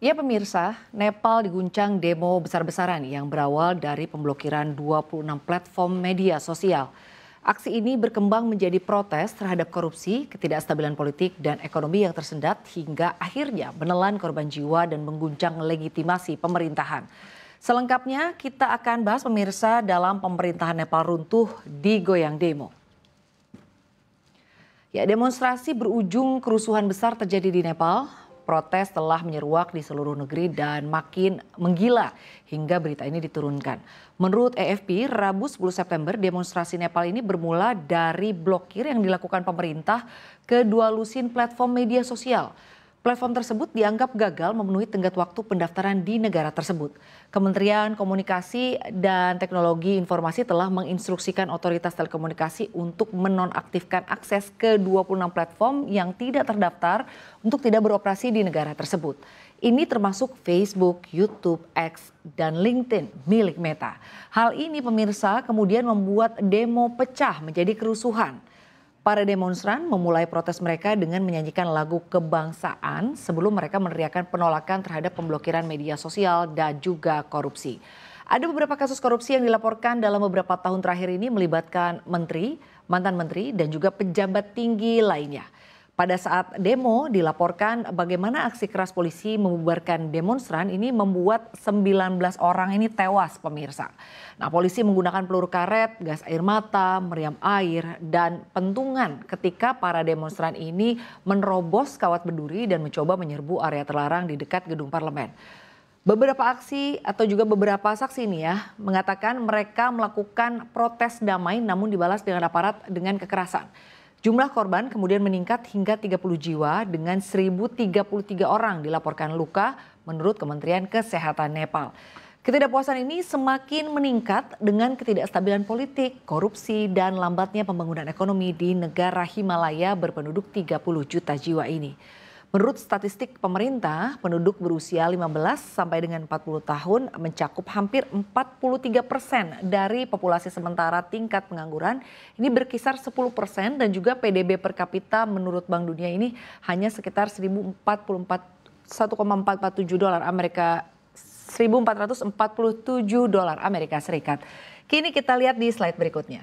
Ya pemirsa, Nepal diguncang demo besar-besaran yang berawal dari pemblokiran 26 platform media sosial. Aksi ini berkembang menjadi protes terhadap korupsi, ketidakstabilan politik, dan ekonomi yang tersendat hingga akhirnya menelan korban jiwa dan mengguncang legitimasi pemerintahan. Selengkapnya kita akan bahas pemirsa dalam pemerintahan Nepal runtuh digoyang demo. Ya, demonstrasi berujung kerusuhan besar terjadi di Nepal. Protes telah menyeruak di seluruh negeri dan makin menggila hingga berita ini diturunkan. Menurut AFP, Rabu 10 September demonstrasi Nepal ini bermula dari blokir yang dilakukan pemerintah ke dua lusin platform media sosial. Platform tersebut dianggap gagal memenuhi tenggat waktu pendaftaran di negara tersebut. Kementerian Komunikasi dan Teknologi Informasi telah menginstruksikan otoritas telekomunikasi untuk menonaktifkan akses ke 26 platform yang tidak terdaftar untuk tidak beroperasi di negara tersebut. Ini termasuk Facebook, YouTube, X, dan LinkedIn milik Meta. Hal ini pemirsa kemudian membuat demo pecah menjadi kerusuhan. Para demonstran memulai protes mereka dengan menyanyikan lagu kebangsaan sebelum mereka meneriakkan penolakan terhadap pemblokiran media sosial dan juga korupsi. Ada beberapa kasus korupsi yang dilaporkan dalam beberapa tahun terakhir ini melibatkan menteri, mantan menteri, dan juga pejabat tinggi lainnya. Pada saat demo dilaporkan bagaimana aksi keras polisi membubarkan demonstran ini membuat 19 orang ini tewas pemirsa. Nah, polisi menggunakan peluru karet, gas air mata, meriam air, dan pentungan ketika para demonstran ini menerobos kawat berduri dan mencoba menyerbu area terlarang di dekat gedung parlemen. Beberapa aksi atau juga beberapa saksi ini ya mengatakan mereka melakukan protes damai namun dibalas dengan aparat dengan kekerasan. Jumlah korban kemudian meningkat hingga 30 jiwa dengan 1.033 orang dilaporkan luka menurut Kementerian Kesehatan Nepal. Ketidakpuasan ini semakin meningkat dengan ketidakstabilan politik, korupsi, dan lambatnya pembangunan ekonomi di negara Himalaya berpenduduk 30 juta jiwa ini. Menurut statistik pemerintah, penduduk berusia 15 sampai dengan 40 tahun mencakup hampir 43% dari populasi, sementara tingkat pengangguran ini berkisar 10% dan juga PDB per kapita menurut Bank Dunia ini hanya sekitar 1,447 dolar Amerika Serikat. Kini kita lihat di slide berikutnya.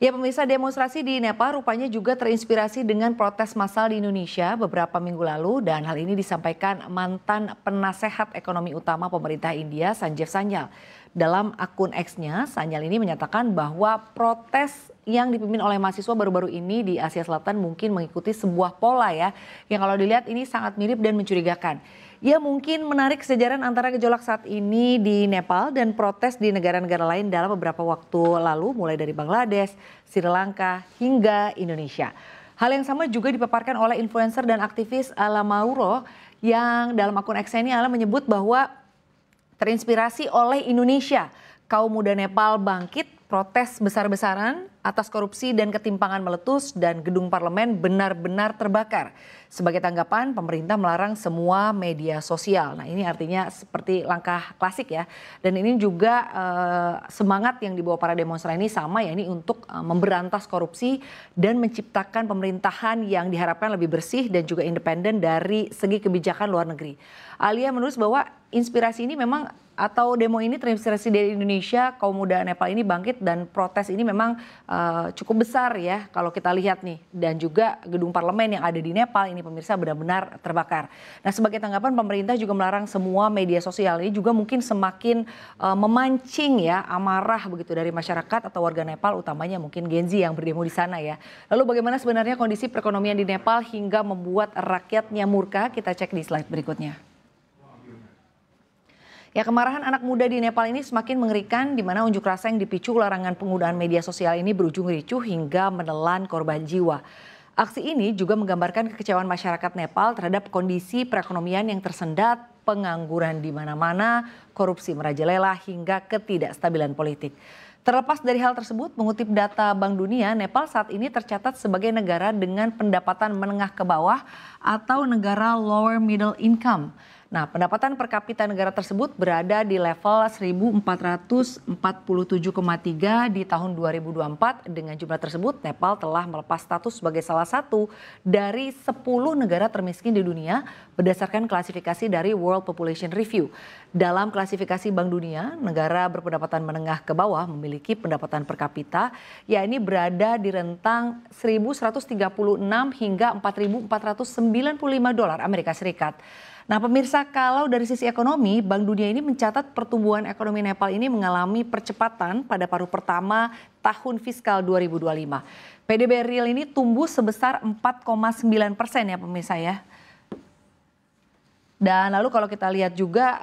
Ya pemirsa, demonstrasi di Nepal rupanya juga terinspirasi dengan protes massal di Indonesia beberapa minggu lalu dan hal ini disampaikan mantan penasehat ekonomi utama pemerintah India Sanjeev Sanyal. Dalam akun X-nya, Sanyal ini menyatakan bahwa protes yang dipimpin oleh mahasiswa baru-baru ini di Asia Selatan mungkin mengikuti sebuah pola ya yang kalau dilihat ini sangat mirip dan mencurigakan. Ya mungkin menarik kesejaran antara gejolak saat ini di Nepal dan protes di negara-negara lain dalam beberapa waktu lalu mulai dari Bangladesh, Sri Lanka hingga Indonesia. Hal yang sama juga dipaparkan oleh influencer dan aktivis Ala Mauro yang dalam akun X ini Ala menyebut bahwa terinspirasi oleh Indonesia. Kaum muda Nepal bangkit protes besar-besaran atas korupsi dan ketimpangan meletus dan gedung parlemen benar-benar terbakar. Sebagai tanggapan, pemerintah melarang semua media sosial. Nah ini artinya seperti langkah klasik ya. Dan ini juga semangat yang dibawa para demonstran ini sama ya, ini untuk memberantas korupsi dan menciptakan pemerintahan yang diharapkan lebih bersih dan juga independen dari segi kebijakan luar negeri. Alia menulis bahwa inspirasi ini memang atau demo ini terinspirasi dari Indonesia, kaum muda Nepal ini bangkit dan protes ini memang cukup besar ya kalau kita lihat nih. Dan juga gedung parlemen yang ada di Nepal ini pemirsa benar-benar terbakar. Nah sebagai tanggapan pemerintah juga melarang semua media sosial ini juga mungkin semakin memancing ya amarah begitu dari masyarakat atau warga Nepal utamanya mungkin Gen Z yang berdemo di sana ya. Lalu bagaimana sebenarnya kondisi perekonomian di Nepal hingga membuat rakyatnya murka? Kita cek di slide berikutnya. Ya kemarahan anak muda di Nepal ini semakin mengerikan di mana unjuk rasa yang dipicu larangan penggunaan media sosial ini berujung ricuh hingga menelan korban jiwa. Aksi ini juga menggambarkan kekecewaan masyarakat Nepal terhadap kondisi perekonomian yang tersendat, pengangguran di mana-mana, korupsi merajalela hingga ketidakstabilan politik. Terlepas dari hal tersebut, mengutip data Bank Dunia, Nepal saat ini tercatat sebagai negara dengan pendapatan menengah ke bawah atau negara lower middle income. Nah, pendapatan per kapita negara tersebut berada di level 1.447,3 di tahun 2024. Dengan jumlah tersebut, Nepal telah melepas status sebagai salah satu dari 10 negara termiskin di dunia berdasarkan klasifikasi dari World Population Review. Dalam klasifikasi Bank Dunia, negara berpendapatan menengah ke bawah memiliki pendapatan per kapita, yakni berada di rentang 1.136 hingga 4.495 dolar Amerika Serikat. Nah pemirsa, kalau dari sisi ekonomi, Bank Dunia ini mencatat pertumbuhan ekonomi Nepal ini mengalami percepatan pada paruh pertama tahun fiskal 2025. PDB real ini tumbuh sebesar 4,9% ya pemirsa ya. Dan lalu kalau kita lihat juga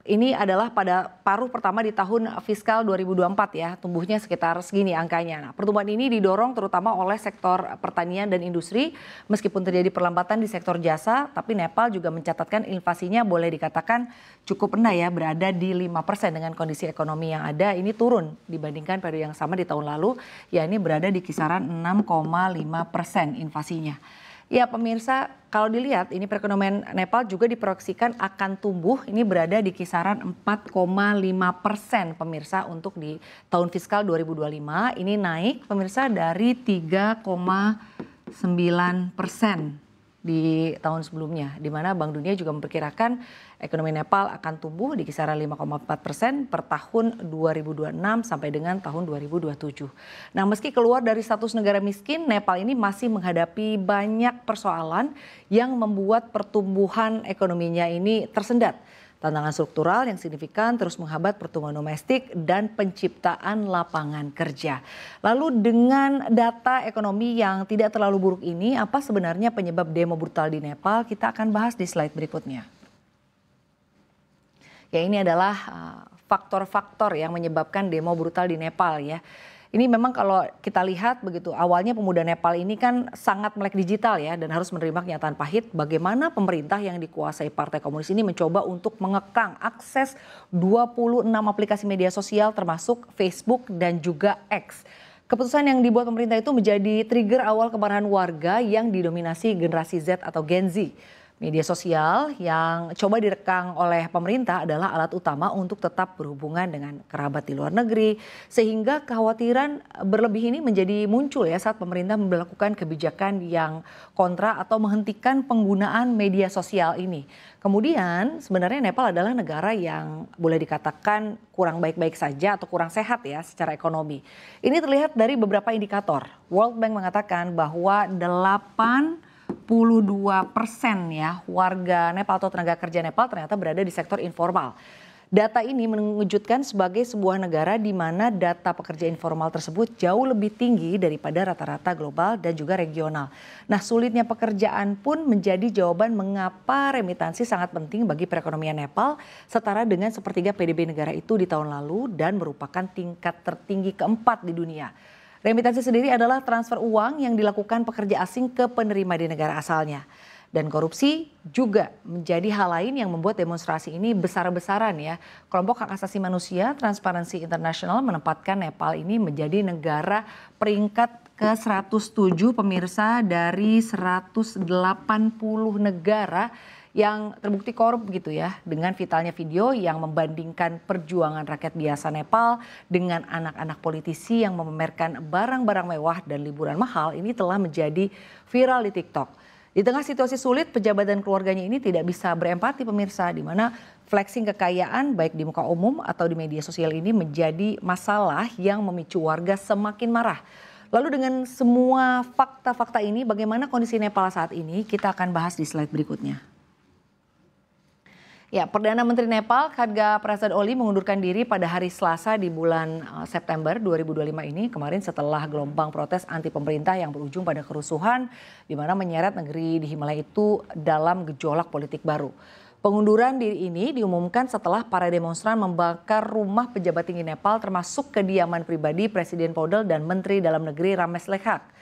ini adalah pada paruh pertama di tahun fiskal 2024 ya, tumbuhnya sekitar segini angkanya. Nah, pertumbuhan ini didorong terutama oleh sektor pertanian dan industri, meskipun terjadi perlambatan di sektor jasa, tapi Nepal juga mencatatkan inflasinya boleh dikatakan cukup rendah ya, berada di 5% dengan kondisi ekonomi yang ada. Ini turun dibandingkan periode yang sama di tahun lalu, ya ini berada di kisaran 6,5% inflasinya. Ya pemirsa, kalau dilihat ini perekonomian Nepal juga diproyeksikan akan tumbuh, ini berada di kisaran 4,5% pemirsa untuk di tahun fiskal 2025. Ini naik pemirsa dari 3,9% di tahun sebelumnya, di mana Bank Dunia juga memperkirakan ekonomi Nepal akan tumbuh di kisaran 5,4% per tahun 2026 sampai dengan tahun 2027. Nah, meski keluar dari status negara miskin, Nepal ini masih menghadapi banyak persoalan yang membuat pertumbuhan ekonominya ini tersendat. Tantangan struktural yang signifikan terus menghambat pertumbuhan domestik dan penciptaan lapangan kerja. Lalu dengan data ekonomi yang tidak terlalu buruk ini, apa sebenarnya penyebab demo brutal di Nepal? Kita akan bahas di slide berikutnya. Ya, ini adalah faktor-faktor yang menyebabkan demo brutal di Nepal ya. Ini memang kalau kita lihat begitu, awalnya pemuda Nepal ini kan sangat melek digital ya dan harus menerima kenyataan pahit bagaimana pemerintah yang dikuasai Partai Komunis ini mencoba untuk mengekang akses 26 aplikasi media sosial termasuk Facebook dan juga X. Keputusan yang dibuat pemerintah itu menjadi trigger awal kemarahan warga yang didominasi generasi Z atau Gen Z. Media sosial yang coba direkam oleh pemerintah adalah alat utama untuk tetap berhubungan dengan kerabat di luar negeri. Sehingga kekhawatiran berlebih ini menjadi muncul ya saat pemerintah melakukan kebijakan yang kontra atau menghentikan penggunaan media sosial ini. Kemudian sebenarnya Nepal adalah negara yang boleh dikatakan kurang baik-baik saja atau kurang sehat ya secara ekonomi. Ini terlihat dari beberapa indikator. World Bank mengatakan bahwa 82% ya warga Nepal atau tenaga kerja Nepal ternyata berada di sektor informal. Data ini mengejutkan sebagai sebuah negara di mana data pekerja informal tersebut jauh lebih tinggi daripada rata-rata global dan juga regional. Nah, sulitnya pekerjaan pun menjadi jawaban mengapa remitansi sangat penting bagi perekonomian Nepal, setara dengan sepertiga PDB negara itu di tahun lalu dan merupakan tingkat tertinggi keempat di dunia. Remitansi sendiri adalah transfer uang yang dilakukan pekerja asing ke penerima di negara asalnya. Dan korupsi juga menjadi hal lain yang membuat demonstrasi ini besar-besaran ya. Kelompok hak asasi manusia Transparency International menempatkan Nepal ini menjadi negara peringkat ke-107 pemirsa dari 180 negara yang terbukti korup gitu ya, dengan viralnya video yang membandingkan perjuangan rakyat biasa Nepal dengan anak-anak politisi yang memamerkan barang-barang mewah dan liburan mahal ini telah menjadi viral di TikTok. Di tengah situasi sulit, pejabat dan keluarganya ini tidak bisa berempati pemirsa, di mana flexing kekayaan baik di muka umum atau di media sosial ini menjadi masalah yang memicu warga semakin marah. Lalu dengan semua fakta-fakta ini, bagaimana kondisi Nepal saat ini? Kita akan bahas di slide berikutnya. Ya, Perdana Menteri Nepal Khadga Prasad Oli mengundurkan diri pada hari Selasa di bulan September 2025 ini, kemarin setelah gelombang protes anti pemerintah yang berujung pada kerusuhan di mana menyeret negeri di Himalaya itu dalam gejolak politik baru. Pengunduran diri ini diumumkan setelah para demonstran membakar rumah pejabat tinggi Nepal termasuk kediaman pribadi Presiden Podel dan Menteri Dalam Negeri Ramesh Lekhak.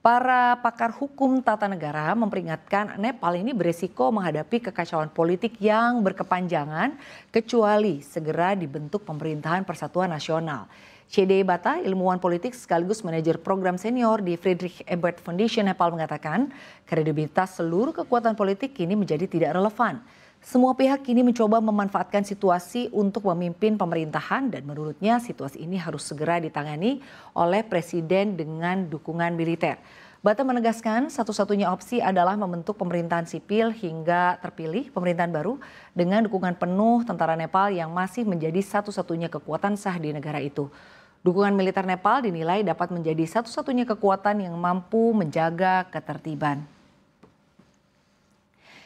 Para pakar hukum tata negara memperingatkan Nepal ini beresiko menghadapi kekacauan politik yang berkepanjangan kecuali segera dibentuk pemerintahan persatuan nasional. C.D. Bata, ilmuwan politik sekaligus manajer program senior di Friedrich Ebert Foundation Nepal mengatakan kredibilitas seluruh kekuatan politik kini menjadi tidak relevan. Semua pihak kini mencoba memanfaatkan situasi untuk memimpin pemerintahan dan menurutnya situasi ini harus segera ditangani oleh presiden dengan dukungan militer. Batam menegaskan satu-satunya opsi adalah membentuk pemerintahan sipil hingga terpilih pemerintahan baru dengan dukungan penuh tentara Nepal yang masih menjadi satu-satunya kekuatan sah di negara itu. Dukungan militer Nepal dinilai dapat menjadi satu-satunya kekuatan yang mampu menjaga ketertiban.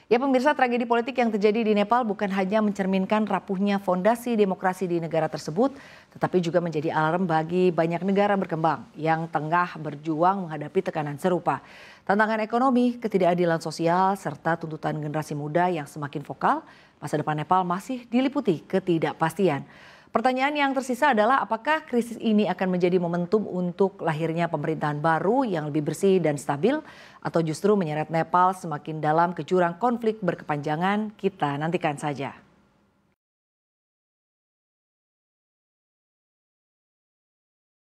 Ya pemirsa, tragedi politik yang terjadi di Nepal bukan hanya mencerminkan rapuhnya fondasi demokrasi di negara tersebut, tetapi juga menjadi alarm bagi banyak negara berkembang yang tengah berjuang menghadapi tekanan serupa. Tantangan ekonomi, ketidakadilan sosial, serta tuntutan generasi muda yang semakin vokal, masa depan Nepal masih diliputi ketidakpastian. Pertanyaan yang tersisa adalah apakah krisis ini akan menjadi momentum untuk lahirnya pemerintahan baru yang lebih bersih dan stabil atau justru menyeret Nepal semakin dalam ke jurang konflik berkepanjangan? Kita nantikan saja.